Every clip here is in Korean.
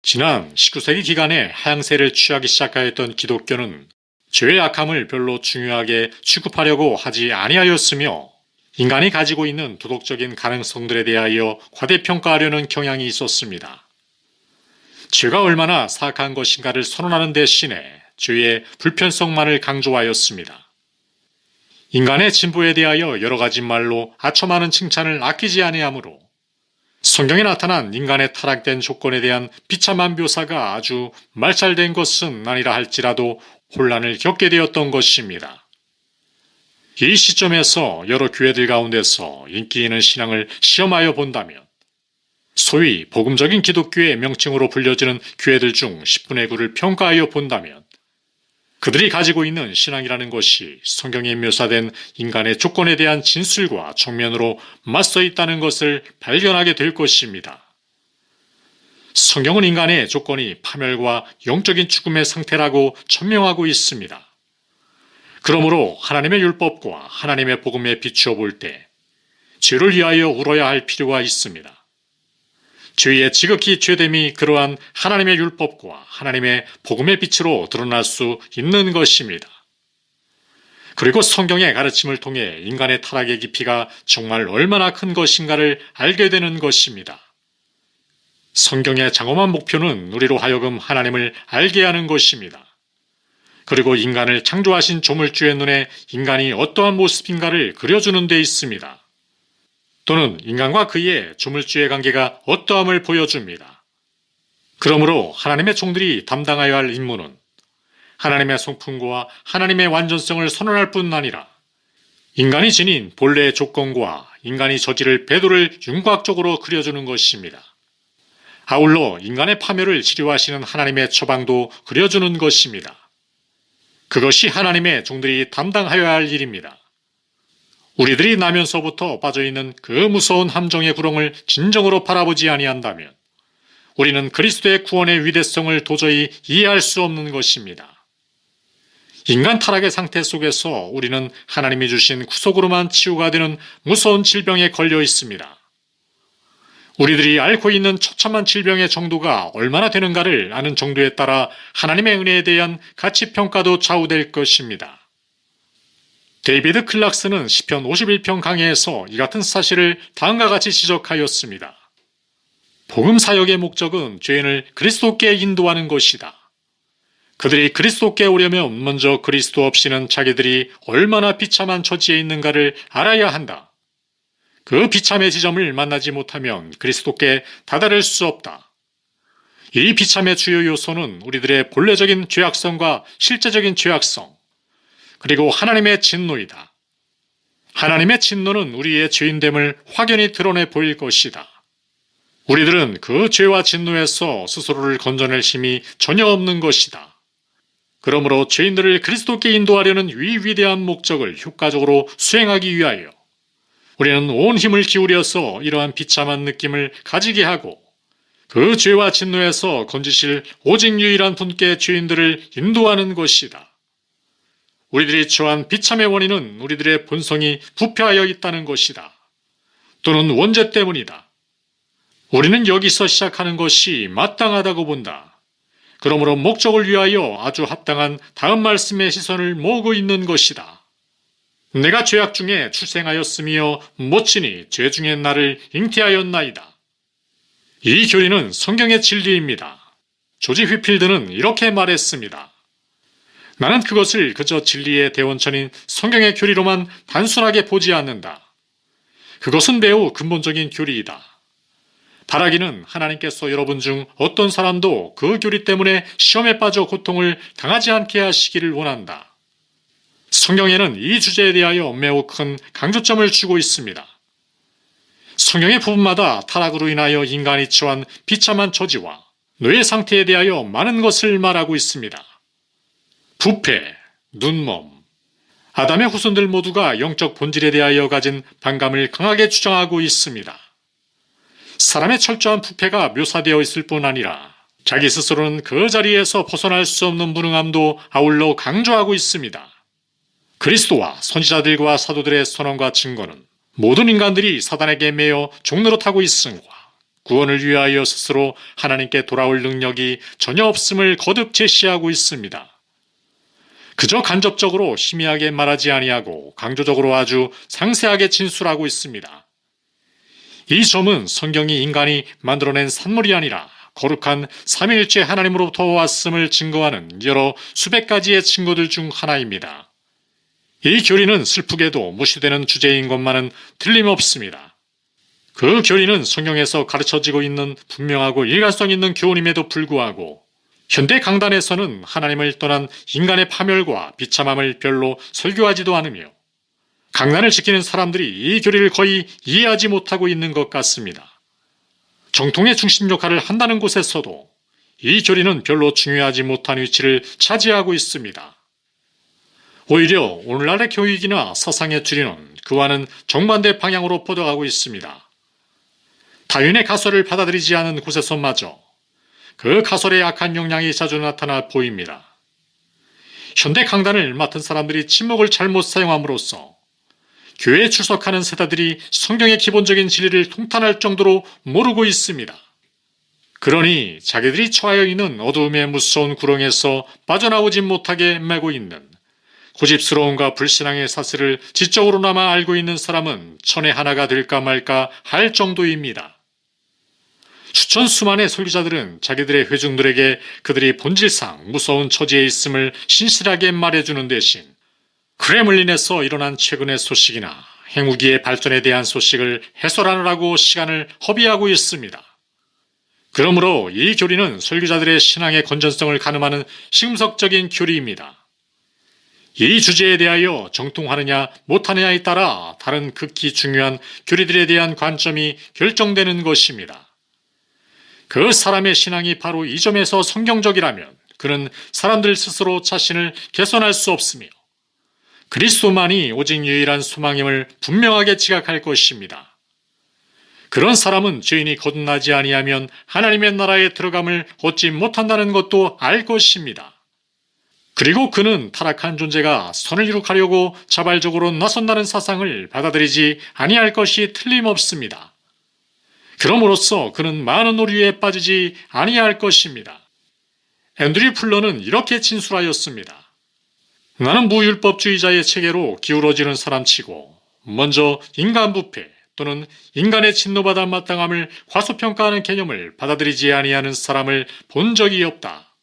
지난 19세기 기간에 하향세를 취하기 시작하였던 기독교는 죄의 악함을 별로 중요하게 취급하려고 하지 아니하였으며 인간이 가지고 있는 도덕적인 가능성들에 대하여 과대평가하려는 경향이 있었습니다. 죄가 얼마나 사악한 것인가를 선언하는 대신에 죄의 불편성만을 강조하였습니다. 인간의 진보에 대하여 여러 가지 말로 아첨하는 칭찬을 아끼지 아니하므로 성경에 나타난 인간의 타락된 조건에 대한 비참한 묘사가 아주 말잘된 것은 아니라 할지라도 혼란을 겪게 되었던 것입니다. 이 시점에서 여러 교회들 가운데서 인기 있는 신앙을 시험하여 본다면 소위 복음적인 기독교의 명칭으로 불려지는 교회들 중 10분의 9를 평가하여 본다면 그들이 가지고 있는 신앙이라는 것이 성경에 묘사된 인간의 조건에 대한 진술과 정면으로 맞서 있다는 것을 발견하게 될 것입니다. 성경은 인간의 조건이 파멸과 영적인 죽음의 상태라고 천명하고 있습니다. 그러므로 하나님의 율법과 하나님의 복음에 비추어 볼 때 죄를 위하여 울어야 할 필요가 있습니다. 죄의 지극히 죄됨이 그러한 하나님의 율법과 하나님의 복음의 빛으로 드러날 수 있는 것입니다. 그리고 성경의 가르침을 통해 인간의 타락의 깊이가 정말 얼마나 큰 것인가를 알게 되는 것입니다. 성경의 장엄한 목표는 우리로 하여금 하나님을 알게 하는 것입니다. 그리고 인간을 창조하신 조물주의 눈에 인간이 어떠한 모습인가를 그려주는 데 있습니다. 또는 인간과 그의 조물주의 관계가 어떠함을 보여줍니다. 그러므로 하나님의 종들이 담당하여야 할 임무는 하나님의 성품과 하나님의 완전성을 선언할 뿐 아니라 인간이 지닌 본래의 조건과 인간이 저지를 배도를 윤곽적으로 그려주는 것입니다. 아울러 인간의 파멸을 치료하시는 하나님의 처방도 그려주는 것입니다. 그것이 하나님의 종들이 담당하여야 할 일입니다. 우리들이 나면서부터 빠져있는 그 무서운 함정의 구렁을 진정으로 바라보지 아니한다면 우리는 그리스도의 구원의 위대성을 도저히 이해할 수 없는 것입니다. 인간 타락의 상태 속에서 우리는 하나님이 주신 구속으로만 치유가 되는 무서운 질병에 걸려 있습니다. 우리들이 앓고 있는 처참한 질병의 정도가 얼마나 되는가를 아는 정도에 따라 하나님의 은혜에 대한 가치평가도 좌우될 것입니다. 데이비드 클락스는 시편 51편 강해에서 이 같은 사실을 다음과 같이 지적하였습니다. 복음 사역의 목적은 죄인을 그리스도께 인도하는 것이다. 그들이 그리스도께 오려면 먼저 그리스도 없이는 자기들이 얼마나 비참한 처지에 있는가를 알아야 한다. 그 비참의 지점을 만나지 못하면 그리스도께 다다를 수 없다. 이 비참의 주요 요소는 우리들의 본래적인 죄악성과 실제적인 죄악성, 그리고 하나님의 진노이다. 하나님의 진노는 우리의 죄인됨을 확연히 드러내 보일 것이다. 우리들은 그 죄와 진노에서 스스로를 건져낼 힘이 전혀 없는 것이다. 그러므로 죄인들을 그리스도께 인도하려는 위대한 목적을 효과적으로 수행하기 위하여 우리는 온 힘을 기울여서 이러한 비참한 느낌을 가지게 하고 그 죄와 진노에서 건지실 오직 유일한 분께 죄인들을 인도하는 것이다. 우리들이 처한 비참의 원인은 우리들의 본성이 부패하여 있다는 것이다. 또는 원죄 때문이다. 우리는 여기서 시작하는 것이 마땅하다고 본다. 그러므로 목적을 위하여 아주 합당한 다음 말씀의 시선을 모으고 있는 것이다. 내가 죄악 중에 출생하였으며 못지니 죄 중에 나를 잉태하였나이다. 이 교리는 성경의 진리입니다. 조지 휘필드는 이렇게 말했습니다. 나는 그것을 그저 진리의 대원천인 성경의 교리로만 단순하게 보지 않는다. 그것은 매우 근본적인 교리이다. 바라기는 하나님께서 여러분 중 어떤 사람도 그 교리 때문에 시험에 빠져 고통을 당하지 않게 하시기를 원한다. 성경에는 이 주제에 대하여 매우 큰 강조점을 주고 있습니다. 성경의 부분마다 타락으로 인하여 인간이 처한 비참한 처지와 뇌의 상태에 대하여 많은 것을 말하고 있습니다. 부패, 눈먼, 아담의 후손들 모두가 영적 본질에 대하여 가진 반감을 강하게 주장하고 있습니다. 사람의 철저한 부패가 묘사되어 있을 뿐 아니라 자기 스스로는 그 자리에서 벗어날 수 없는 무능함도 아울러 강조하고 있습니다. 그리스도와 선지자들과 사도들의 선언과 증거는 모든 인간들이 사단에게 매여 종노릇하고 있음과 구원을 위하여 스스로 하나님께 돌아올 능력이 전혀 없음을 거듭 제시하고 있습니다. 그저 간접적으로 희미하게 말하지 아니하고 강조적으로 아주 상세하게 진술하고 있습니다. 이 점은 성경이 인간이 만들어낸 산물이 아니라 거룩한 삼위일체 하나님으로부터 왔음을 증거하는 여러 수백 가지의 증거들 중 하나입니다. 이 교리는 슬프게도 무시되는 주제인 것만은 틀림없습니다. 그 교리는 성경에서 가르쳐지고 있는 분명하고 일관성 있는 교훈임에도 불구하고 현대 강단에서는 하나님을 떠난 인간의 파멸과 비참함을 별로 설교하지도 않으며 강단을 지키는 사람들이 이 교리를 거의 이해하지 못하고 있는 것 같습니다. 정통의 중심 역할을 한다는 곳에서도 이 교리는 별로 중요하지 못한 위치를 차지하고 있습니다. 오히려 오늘날의 교육이나 사상의 주류는 그와는 정반대 방향으로 뻗어가고 있습니다. 다윈의 가설을 받아들이지 않은 곳에서마저 그 가설의 악한 영향이 자주 나타나 보입니다. 현대 강단을 맡은 사람들이 침묵을 잘못 사용함으로써 교회에 출석하는 세대들이 성경의 기본적인 진리를 통탄할 정도로 모르고 있습니다. 그러니 자기들이 처하여 있는 어두움의 무서운 구렁에서 빠져나오지 못하게 매고 있는 고집스러움과 불신앙의 사슬을 지적으로나마 알고 있는 사람은 천에 하나가 될까 말까 할 정도입니다. 수천 수만의 설교자들은 자기들의 회중들에게 그들이 본질상 무서운 처지에 있음을 신실하게 말해주는 대신 크레물린에서 일어난 최근의 소식이나 핵무기의 발전에 대한 소식을 해설하느라고 시간을 허비하고 있습니다. 그러므로 이 교리는 설교자들의 신앙의 건전성을 가늠하는 시금석적인 교리입니다. 이 주제에 대하여 정통하느냐 못하느냐에 따라 다른 극히 중요한 교리들에 대한 관점이 결정되는 것입니다. 그 사람의 신앙이 바로 이 점에서 성경적이라면 그는 사람들 스스로 자신을 개선할 수 없으며 그리스도만이 오직 유일한 소망임을 분명하게 지각할 것입니다. 그런 사람은 죄인이 거듭나지 아니하면 하나님의 나라에 들어감을 얻지 못한다는 것도 알 것입니다. 그리고 그는 타락한 존재가 선을 이룩하려고 자발적으로 나선다는 사상을 받아들이지 아니할 것이 틀림없습니다. 그럼으로써 그는 많은 오류에 빠지지 아니할 것입니다. 앤드류 풀러는 이렇게 진술하였습니다. 나는 무율법주의자의 체계로 기울어지는 사람치고 먼저 인간 부패 또는 인간의 진노받아 마땅함을 과소평가하는 개념을 받아들이지 아니하는 사람을 본 적이 없다.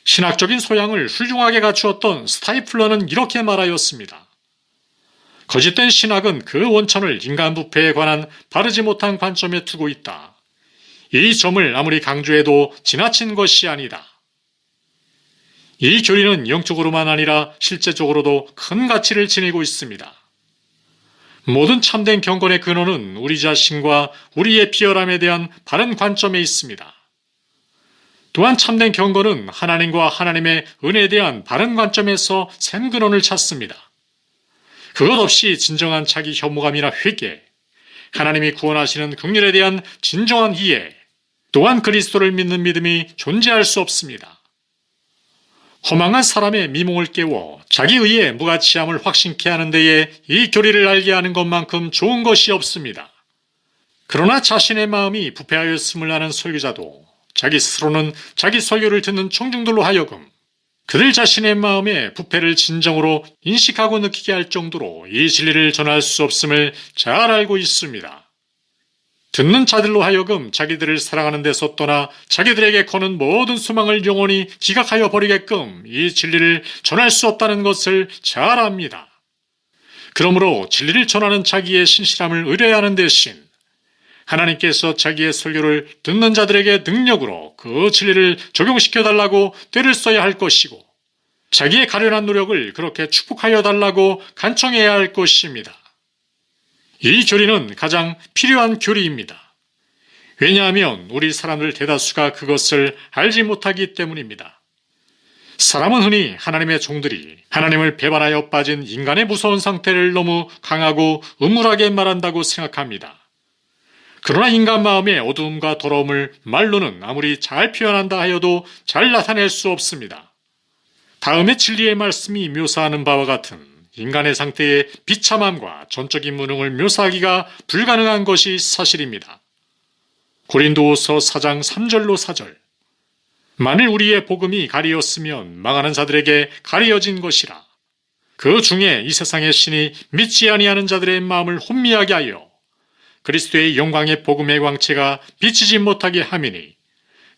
신학적인 소양을 훌륭하게 갖추었던 스타이플러는 이렇게 말하였습니다. 거짓된 신학은 그 원천을 인간 부패에 관한 바르지 못한 관점에 두고 있다. 이 점을 아무리 강조해도 지나친 것이 아니다. 이 교리는 영적으로만 아니라 실제적으로도 큰 가치를 지니고 있습니다. 모든 참된 경건의 근원은 우리 자신과 우리의 비열함에 대한 바른 관점에 있습니다. 또한 참된 경건은 하나님과 하나님의 은혜에 대한 바른 관점에서 샘 근원을 찾습니다. 그것 없이 진정한 자기 혐오감이나 회개, 하나님이 구원하시는 긍휼에 대한 진정한 이해, 또한 그리스도를 믿는 믿음이 존재할 수 없습니다. 허망한 사람의 미몽을 깨워 자기 의의 무가치함을 확신케 하는 데에 이 교리를 알게 하는 것만큼 좋은 것이 없습니다. 그러나 자신의 마음이 부패하였음을 아는 설교자도 자기 스스로는 자기 설교를 듣는 청중들로 하여금 그들 자신의 마음의 부패를 진정으로 인식하고 느끼게 할 정도로 이 진리를 전할 수 없음을 잘 알고 있습니다. 듣는 자들로 하여금 자기들을 사랑하는 데서 떠나 자기들에게 거는 모든 소망을 영원히 기각하여 버리게끔 이 진리를 전할 수 없다는 것을 잘 압니다. 그러므로 진리를 전하는 자기의 신실함을 의뢰하는 대신 하나님께서 자기의 설교를 듣는 자들에게 능력으로 그 진리를 적용시켜달라고 떼를 써야 할 것이고 자기의 가련한 노력을 그렇게 축복하여 달라고 간청해야 할 것입니다. 이 교리는 가장 필요한 교리입니다. 왜냐하면 우리 사람들 대다수가 그것을 알지 못하기 때문입니다. 사람은 흔히 하나님의 종들이 하나님을 배반하여 빠진 인간의 무서운 상태를 너무 강하고 음울하게 말한다고 생각합니다. 그러나 인간 마음의 어두움과 더러움을 말로는 아무리 잘 표현한다 하여도 잘 나타낼 수 없습니다. 다음의 진리의 말씀이 묘사하는 바와 같은 인간의 상태의 비참함과 전적인 무능을 묘사하기가 불가능한 것이 사실입니다. 고린도후서 4장 3절로 4절. 만일 우리의 복음이 가리었으면 망하는 자들에게 가리어진 것이라. 그 중에 이 세상의 신이 믿지 아니하는 자들의 마음을 혼미하게 하여 그리스도의 영광의 복음의 광채가 비치지 못하게 함이니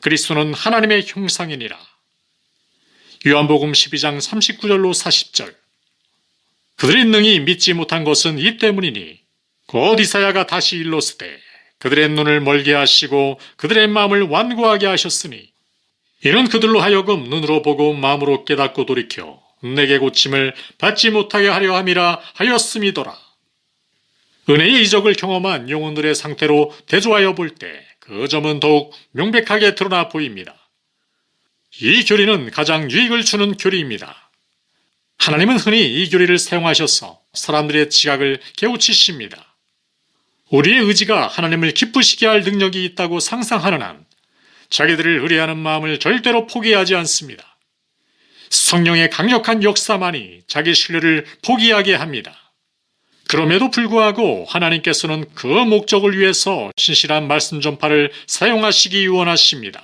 그리스도는 하나님의 형상이니라. 요한복음 12장 39절로 40절. 그들이 능히 믿지 못한 것은 이 때문이니 곧 이사야가 다시 일렀으되 그들의 눈을 멀게 하시고 그들의 마음을 완고하게 하셨으니 이는 그들로 하여금 눈으로 보고 마음으로 깨닫고 돌이켜 내게 고침을 받지 못하게 하려 함이라 하였음이더라. 은혜의 이적을 경험한 영혼들의 상태로 대조하여 볼 때 그 점은 더욱 명백하게 드러나 보입니다. 이 교리는 가장 유익을 주는 교리입니다. 하나님은 흔히 이 교리를 사용하셔서 사람들의 지각을 깨우치십니다. 우리의 의지가 하나님을 기쁘시게 할 능력이 있다고 상상하는 한 자기들을 의뢰하는 마음을 절대로 포기하지 않습니다. 성령의 강력한 역사만이 자기 신뢰를 포기하게 합니다. 그럼에도 불구하고 하나님께서는 그 목적을 위해서 신실한 말씀 전파를 사용하시기 원하십니다.